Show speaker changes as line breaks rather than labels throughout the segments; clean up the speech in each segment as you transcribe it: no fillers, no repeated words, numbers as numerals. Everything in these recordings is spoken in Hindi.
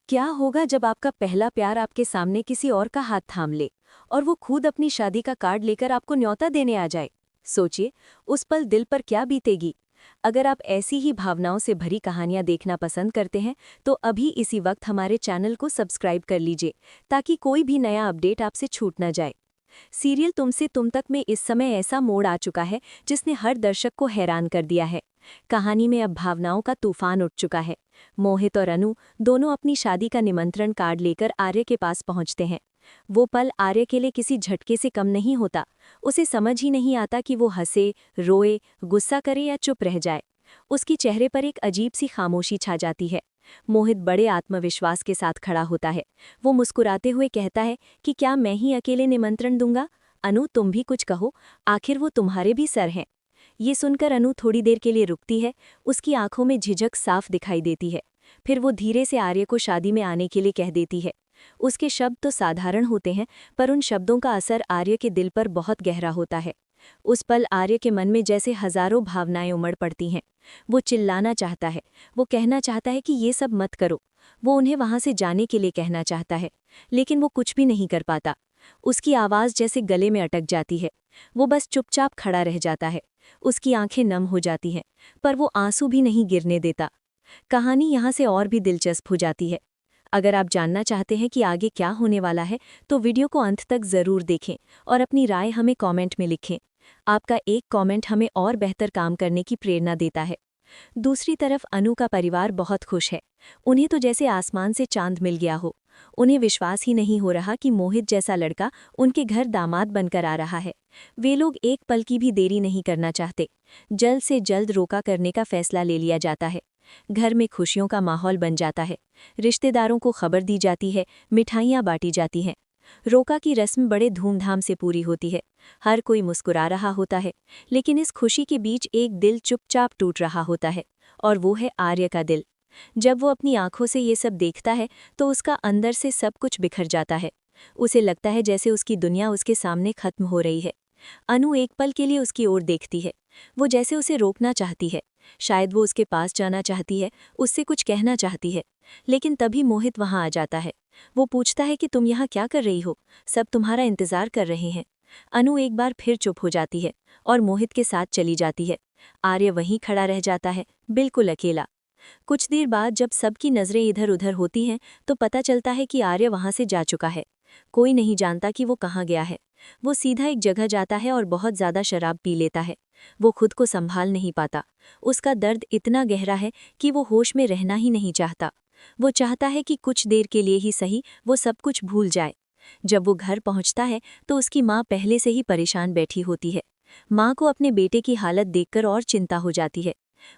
क्या होगा जब आपका पहला प्यार आपके सामने किसी और का हाथ थाम ले और वो खुद अपनी शादी का कार्ड लेकर आपको न्योता देने आ जाए? सोचिए, उस पल दिल पर क्या बीतेगी। अगर आप ऐसी ही भावनाओं से भरी कहानियां देखना पसंद करते हैं तो अभी इसी वक्त हमारे चैनल को सब्सक्राइब कर लीजिए ताकि कोई भी नया अपडेट आपसे छूट न जाए। सीरियल तुमसे तुम तक में इस समय ऐसा मोड़ आ चुका है जिसने हर दर्शक को हैरान कर दिया है। कहानी में अब भावनाओं का तूफान उठ चुका है। मोहित और अनु दोनों अपनी शादी का निमंत्रण कार्ड लेकर आर्य के पास पहुंचते हैं। वो पल आर्य के लिए किसी झटके से कम नहीं होता। उसे समझ ही नहीं आता कि वो हंसे, रोए, गुस्सा करे या चुप रह जाए। उसकी चेहरे पर एक अजीब सी खामोशी छा जाती है। मोहित बड़े आत्मविश्वास के साथ खड़ा होता है। वो मुस्कुराते हुए कहता है कि क्या मैं ही अकेले निमंत्रण दूंगा? अनु, तुम भी कुछ कहो, आखिर वो तुम्हारे भी सर हैं। ये सुनकर अनु थोड़ी देर के लिए रुकती है। उसकी आंखों में झिझक साफ दिखाई देती है। फिर वो धीरे से आर्य को शादी में आने के लिए कह देती है। उसके शब्द तो साधारण होते हैं, पर उन शब्दों का असर आर्य के दिल पर बहुत गहरा होता है। उस पल आर्य के मन में जैसे हजारों भावनाएं उमड़ पड़ती हैं। वो चिल्लाना चाहता है, वो कहना चाहता है कि ये सब मत करो। वो उन्हें वहां से जाने के लिए कहना चाहता है, लेकिन वो कुछ भी नहीं कर पाता। उसकी आवाज़ जैसे गले में अटक जाती है। वो बस चुपचाप खड़ा रह जाता है। उसकी आंखें नम हो जाती हैं, पर वो आंसू भी नहीं गिरने देता। कहानी यहाँ से और भी दिलचस्प हो जाती है। अगर आप जानना चाहते हैं कि आगे क्या होने वाला है तो वीडियो को अंत तक ज़रूर देखें और अपनी राय हमें कमेंट में लिखें। आपका एक कमेंट हमें और बेहतर काम करने की प्रेरणा देता है। दूसरी तरफ अनु का परिवार बहुत खुश है। उन्हें तो जैसे आसमान से चांद मिल गया हो। उन्हें विश्वास ही नहीं हो रहा कि मोहित जैसा लड़का उनके घर दामाद बनकर आ रहा है। वे लोग एक पल की भी देरी नहीं करना चाहते। जल्द से जल्द रोका करने का फैसला ले लिया जाता है। घर में खुशियों का माहौल बन जाता है। रिश्तेदारों को खबर दी जाती है, मिठाइयाँ बांटी जाती हैं। रोका की रस्म बड़े धूमधाम से पूरी होती है। हर कोई मुस्कुरा रहा होता है, लेकिन इस खुशी के बीच एक दिल चुपचाप टूट रहा होता है, और वो है आर्य का दिल। जब वो अपनी आंखों से ये सब देखता है तो उसका अंदर से सब कुछ बिखर जाता है। उसे लगता है जैसे उसकी दुनिया उसके सामने खत्म हो रही है। अनु एक पल के लिए उसकी ओर देखती है। वो जैसे उसे रोकना चाहती है। शायद वो उसके पास जाना चाहती है, उससे कुछ कहना चाहती है। लेकिन तभी मोहित वहां आ जाता है। वो पूछता है कि तुम यहाँ क्या कर रही हो? सब तुम्हारा इंतजार कर रहे हैं। अनु एक बार फिर चुप हो जाती है और मोहित के साथ चली जाती है। आर्य वहीं खड़ा रह जाता है, बिल्कुल अकेला। कुछ देर बाद जब सबकी नज़रें इधर उधर होती हैं तो पता चलता है कि आर्य वहां से जा चुका है। कोई नहीं जानता कि वो कहाँ गया है। वो सीधा एक जगह जाता है और बहुत ज़्यादा शराब पी लेता है। वो खुद को संभाल नहीं पाता। उसका दर्द इतना गहरा है कि वो होश में रहना ही नहीं चाहता। वो चाहता है कि कुछ देर के लिए ही सही वो सब कुछ भूल जाए। जब वो घर पहुंचता है तो उसकी माँ पहले से ही परेशान बैठी होती है। माँ को अपने बेटे की हालत देखकर और चिंता हो जाती है।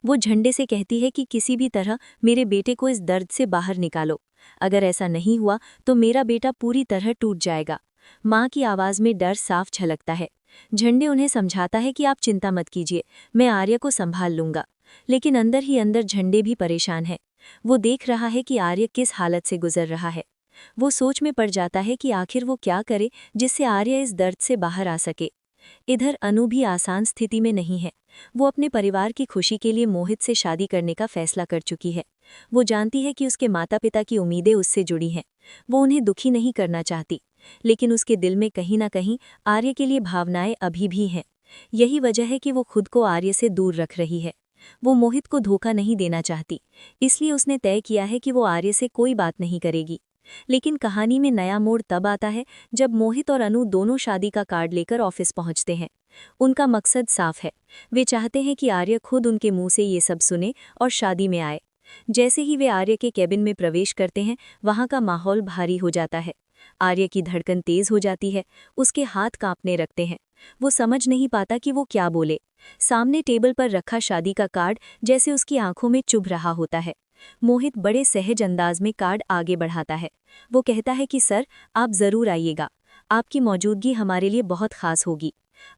वो झंडे से कहती है कि किसी भी तरह मेरे बेटे को इस दर्द से बाहर निकालो। अगर ऐसा नहीं हुआ तो मेरा बेटा पूरी तरह टूट जाएगा। माँ की आवाज़ में डर साफ झलकता है। झंडे उन्हें समझाता है कि आप चिंता मत कीजिए, मैं आर्य को संभाल लूंगा। लेकिन अंदर ही अंदर झंडे भी परेशान है। वो देख रहा है कि आर्य किस हालत से गुजर रहा है। वो सोच में पड़ जाता है कि आखिर वो क्या करे जिससे आर्य इस दर्द से बाहर आ सके। इधर अनु भी आसान स्थिति में नहीं है। वो अपने परिवार की खुशी के लिए मोहित से शादी करने का फैसला कर चुकी है। वो जानती है कि उसके माता पिता की उम्मीदें उससे जुड़ी हैं। वो उन्हें दुखी नहीं करना चाहती, लेकिन उसके दिल में कहीं ना कहीं आर्य के लिए भावनाएं अभी भी हैं। यही वजह है कि वो खुद को आर्य से दूर रख रही है। वो मोहित को धोखा नहीं देना चाहती, इसलिए उसने तय किया है कि वो आर्य से कोई बात नहीं करेगी। लेकिन कहानी में नया मोड़ तब आता है जब मोहित और अनु दोनों शादी का कार्ड लेकर ऑफिस पहुंचते हैं। उनका मकसद साफ है। वे चाहते हैं कि आर्य खुद उनके मुंह से ये सब सुने और शादी में आए। जैसे ही वे आर्य के केबिन में प्रवेश करते हैं, वहां का माहौल भारी हो जाता है। आर्य की धड़कन तेज हो जाती है, उसके हाथ कांपने लगते हैं। वो समझ नहीं पाता कि वो क्या बोले। सामने टेबल पर रखा शादी का कार्ड जैसे उसकी आंखों में चुभ रहा होता है। मोहित बड़े सहज अंदाज में कार्ड आगे बढ़ाता है। वो कहता है कि सर, आप जरूर आइएगा, आपकी मौजूदगी हमारे लिए बहुत खास होगी।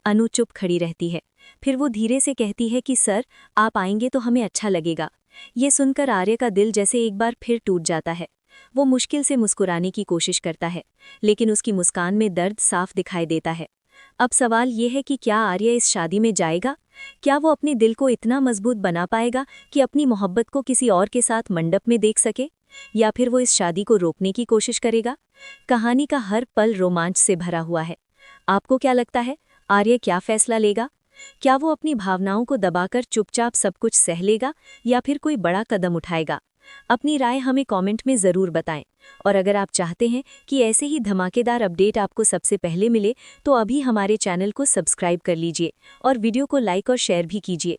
अनु चुप खड़ी रहती है। फिर वो धीरे से कहती है कि सर, आप आएंगे तो हमें अच्छा लगेगा। ये सुनकर आर्य का दिल जैसे एक बार फिर टूट जाता है। वो मुश्किल से मुस्कुराने की कोशिश करता है, लेकिन उसकी मुस्कान में दर्द साफ दिखाई देता है। अब सवाल ये है कि क्या आर्य इस शादी में जाएगा? क्या वो अपने दिल को इतना मजबूत बना पाएगा कि अपनी मोहब्बत को किसी और के साथ मंडप में देख सके? या फिर वो इस शादी को रोकने की कोशिश करेगा? कहानी का हर पल रोमांच से भरा हुआ है। आपको क्या लगता है, आर्य क्या फैसला लेगा? क्या वो अपनी भावनाओं को दबाकर चुपचाप सब कुछ सह लेगा या फिर कोई बड़ा कदम उठाएगा? अपनी राय हमें कमेंट में ज़रूर बताएं। और अगर आप चाहते हैं कि ऐसे ही धमाकेदार अपडेट आपको सबसे पहले मिले, तो अभी हमारे चैनल को सब्सक्राइब कर लीजिए और वीडियो को लाइक और शेयर भी कीजिए।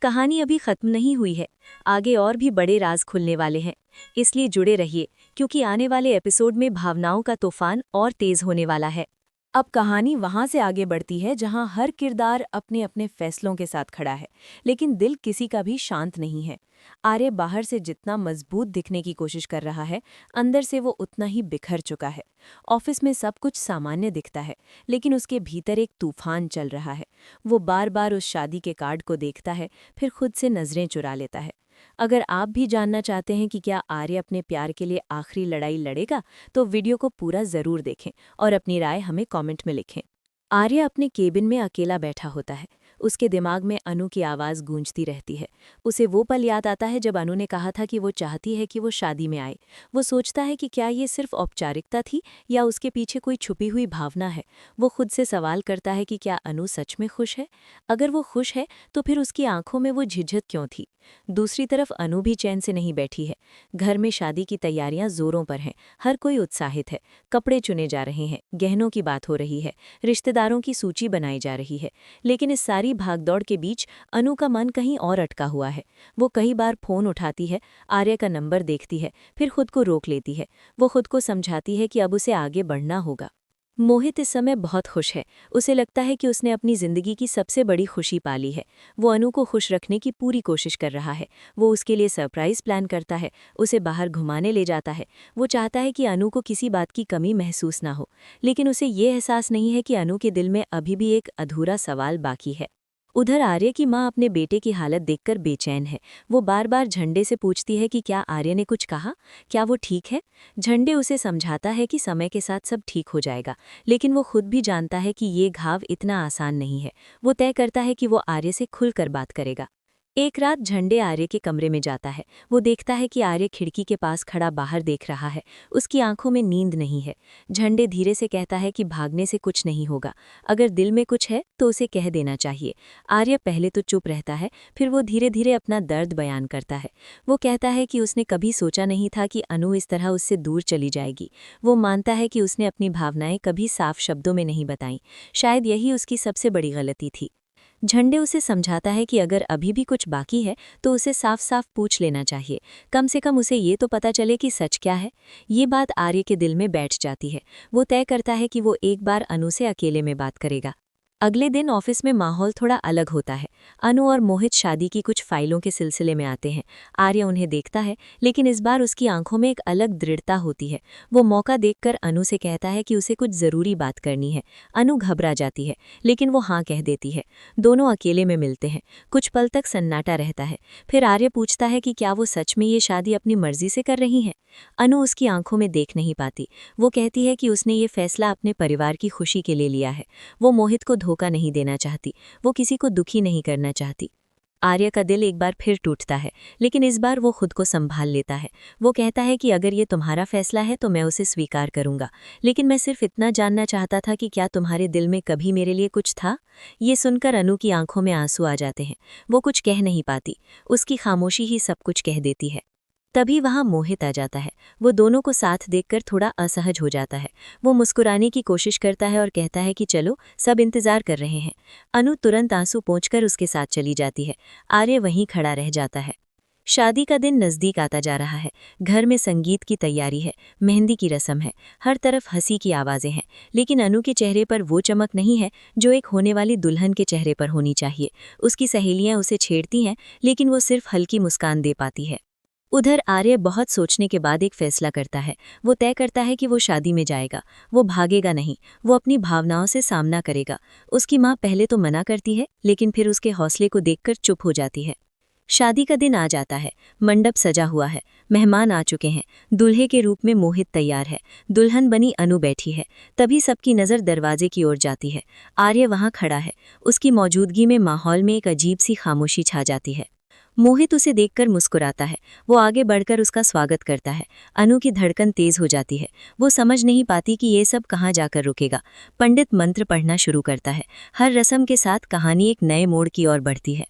कहानी अभी खत्म नहीं हुई है, आगे और भी बड़े राज खुलने वाले हैं। इसलिए जुड़े रहिए, क्योंकि आने वाले एपिसोड में भावनाओं का तूफान और तेज होने वाला है। अब कहानी वहां से आगे बढ़ती है जहां हर किरदार अपने अपने फैसलों के साथ खड़ा है, लेकिन दिल किसी का भी शांत नहीं है। आर्य बाहर से जितना मजबूत दिखने की कोशिश कर रहा है, अंदर से वो उतना ही बिखर चुका है। ऑफिस में सब कुछ सामान्य दिखता है, लेकिन उसके भीतर एक तूफान चल रहा है। वो बार बार उस शादी के कार्ड को देखता है, फिर खुद से नजरें चुरा लेता है। अगर आप भी जानना चाहते हैं कि क्या आर्य अपने प्यार के लिए आखिरी लड़ाई लड़ेगा, तो वीडियो को पूरा जरूर देखें और अपनी राय हमें कमेंट में लिखें। आर्य अपने केबिन में अकेला बैठा होता है। उसके दिमाग में अनु की आवाज़ गूंजती रहती है। उसे वो पल याद आता है जब अनु ने कहा था कि वो चाहती है कि वो शादी में आए। वो सोचता है कि क्या ये सिर्फ औपचारिकता थी या उसके पीछे कोई छुपी हुई भावना है। वो खुद से सवाल करता है कि क्या अनु सच में खुश है? अगर वो खुश है तो फिर उसकी आंखों में वो झिझक क्यों थी? दूसरी तरफ अनु भी चैन से नहीं बैठी है। घर में शादी की तैयारियां जोरों पर हैं। हर कोई उत्साहित है। कपड़े चुने जा रहे हैं, गहनों की बात हो रही है, रिश्तेदारों की सूची बनाई जा रही है। लेकिन इस सारी भागदौड़ के बीच अनु का मन कहीं और अटका हुआ है। वो कई बार फोन उठाती है, आर्य का नंबर देखती है, फिर खुद को रोक लेती है। वो खुद को समझाती है कि अब उसे आगे बढ़ना होगा। मोहित इस समय बहुत खुश है। उसे लगता है कि उसने अपनी जिंदगी की सबसे बड़ी खुशी पाली है। वो अनु को खुश रखने की पूरी कोशिश कर रहा है। वो उसके लिए सरप्राइज प्लान करता है, उसे बाहर घुमाने ले जाता है। वो चाहता है कि अनु को किसी बात की कमी महसूस ना हो, लेकिन उसे ये एहसास नहीं है कि अनु के दिल में अभी भी एक अधूरा सवाल बाकी है। उधर आर्य की माँ अपने बेटे की हालत देखकर बेचैन है। वो बार बार झंडे से पूछती है कि क्या आर्य ने कुछ कहा, क्या वो ठीक है। झंडे उसे समझाता है कि समय के साथ सब ठीक हो जाएगा, लेकिन वो खुद भी जानता है कि ये घाव इतना आसान नहीं है। वो तय करता है कि वो आर्य से खुलकर बात करेगा। एक रात झंडे आर्य के कमरे में जाता है। वो देखता है कि आर्य खिड़की के पास खड़ा बाहर देख रहा है। उसकी आंखों में नींद नहीं है। झंडे धीरे से कहता है कि भागने से कुछ नहीं होगा, अगर दिल में कुछ है तो उसे कह देना चाहिए। आर्य पहले तो चुप रहता है, फिर वो धीरे धीरे अपना दर्द बयान करता है। वो कहता है कि उसने कभी सोचा नहीं था कि अनु इस तरह उससे दूर चली जाएगी। वो मानता है कि उसने अपनी भावनाएं कभी साफ शब्दों में नहीं बताईं। शायद यही उसकी सबसे बड़ी गलती थी। झंडे उसे समझाता है कि अगर अभी भी कुछ बाकी है तो उसे साफ साफ पूछ लेना चाहिए। कम से कम उसे ये तो पता चले कि सच क्या है। ये बात आर्य के दिल में बैठ जाती है। वो तय करता है कि वो एक बार अनु से अकेले में बात करेगा। अगले दिन ऑफिस में माहौल थोड़ा अलग होता है। अनु और मोहित शादी की कुछ फाइलों के सिलसिले में आते हैं। आर्य उन्हें देखता है, लेकिन इस बार उसकी आंखों में एक अलग दृढ़ता होती है। वो मौका देखकर अनु से कहता है कि उसे कुछ ज़रूरी बात करनी है। अनु घबरा जाती है, लेकिन वो हाँ कह देती है। दोनों अकेले में मिलते हैं। कुछ पल तक सन्नाटा रहता है। फिर आर्य पूछता है कि क्या वो सच में ये शादी अपनी मर्जी से कर रही हैं। अनु उसकी आंखों में देख नहीं पाती। वो कहती है कि उसने ये फैसला अपने परिवार की खुशी के लिए लिया है। वो मोहित को धोखा नहीं देना चाहती, वो किसी को दुखी नहीं करना चाहती। आर्य का दिल एक बार फिर टूटता है, लेकिन इस बार वो खुद को संभाल लेता है। वो कहता है कि अगर ये तुम्हारा फैसला है तो मैं उसे स्वीकार करूंगा, लेकिन मैं सिर्फ इतना जानना चाहता था कि क्या तुम्हारे दिल में कभी मेरे लिए कुछ था। ये सुनकर अनु की आंखों में आंसू आ जाते हैं। वो कुछ कह नहीं पाती, उसकी खामोशी ही सब कुछ कह देती है। तभी वहां मोहित आ जाता है। वो दोनों को साथ देखकर थोड़ा असहज हो जाता है। वो मुस्कुराने की कोशिश करता है और कहता है कि चलो, सब इंतजार कर रहे हैं। अनु तुरंत आंसू पोंछकर उसके साथ चली जाती है। आर्य वहीं खड़ा रह जाता है। शादी का दिन नज़दीक आता जा रहा है। घर में संगीत की तैयारी है, मेहंदी की रस्म है, हर तरफ हंसी की आवाज़ें हैं, लेकिन अनु के चेहरे पर वो चमक नहीं है जो एक होने वाली दुल्हन के चेहरे पर होनी चाहिए। उसकी सहेलियां उसे छेड़ती हैं, लेकिन वो सिर्फ हल्की मुस्कान दे पाती है। उधर आर्य बहुत सोचने के बाद एक फैसला करता है। वो तय करता है कि वो शादी में जाएगा। वो भागेगा नहीं, वो अपनी भावनाओं से सामना करेगा। उसकी माँ पहले तो मना करती है, लेकिन फिर उसके हौसले को देखकर चुप हो जाती है। शादी का दिन आ जाता है। मंडप सजा हुआ है, मेहमान आ चुके हैं। दूल्हे के रूप में मोहित तैयार है, दुल्हन बनी अनु बैठी है। तभी सबकी नज़र दरवाजे की ओर जाती है। आर्य वहाँ खड़ा है। उसकी मौजूदगी में माहौल में एक अजीब सी खामोशी छा जाती है। मोहित उसे देखकर मुस्कुराता है। वो आगे बढ़कर उसका स्वागत करता है। अनु की धड़कन तेज हो जाती है। वो समझ नहीं पाती कि ये सब कहाँ जाकर रुकेगा। पंडित मंत्र पढ़ना शुरू करता है। हर रस्म के साथ कहानी एक नए मोड़ की ओर बढ़ती है।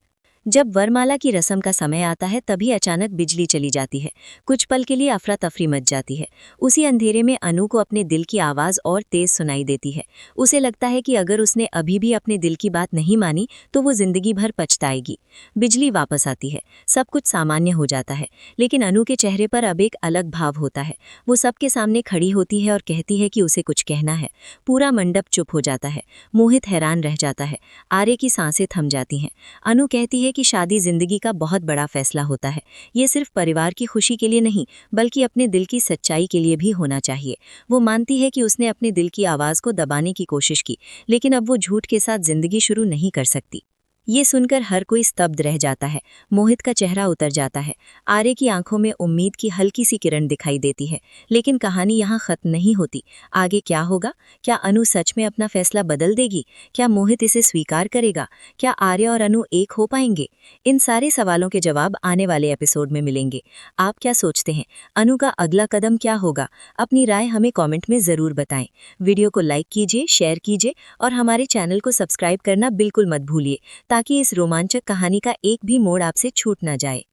जब वरमाला की रस्म का समय आता है तभी अचानक बिजली चली जाती है। कुछ पल के लिए अफरा तफरी मच जाती है। उसी अंधेरे में अनु को अपने दिल की आवाज़ और तेज सुनाई देती है। उसे लगता है कि अगर उसने अभी भी अपने दिल की बात नहीं मानी तो वो जिंदगी भर पछताएगी। बिजली वापस आती है। सब कुछ सामान्य हो जाता है, लेकिन अनु के चेहरे पर अब एक अलग भाव होता है। वो सबके सामने खड़ी होती है और कहती है कि उसे कुछ कहना है। पूरा मंडप चुप हो जाता है। मोहित हैरान रह जाता है। आर्य की सांसें थम जाती हैं। अनु कहती है कि शादी जिंदगी का बहुत बड़ा फैसला होता है। ये सिर्फ परिवार की खुशी के लिए नहीं, बल्कि अपने दिल की सच्चाई के लिए भी होना चाहिए। वो मानती है कि उसने अपने दिल की आवाज़ को दबाने की कोशिश की, लेकिन अब वो झूठ के साथ जिंदगी शुरू नहीं कर सकती। ये सुनकर हर कोई स्तब्ध रह जाता है। मोहित का चेहरा उतर जाता है। आर्य की आंखों में उम्मीद की हल्की सी किरण दिखाई देती है। लेकिन कहानी यहाँ खत्म नहीं होती। आगे क्या होगा? क्या अनु सच में अपना फैसला बदल देगी? क्या मोहित इसे स्वीकार करेगा? क्या आर्य और अनु एक हो पाएंगे? इन सारे सवालों के जवाब आने वाले एपिसोड में मिलेंगे। आप क्या सोचते हैं? अनु का अगला कदम क्या होगा? अपनी राय हमें कॉमेंट में ज़रूर बताएं। वीडियो को लाइक कीजिए, शेयर कीजिए और हमारे चैनल को सब्सक्राइब करना बिल्कुल मत भूलिए, ताकि इस रोमांचक कहानी का एक भी मोड़ आपसे छूट ना जाए।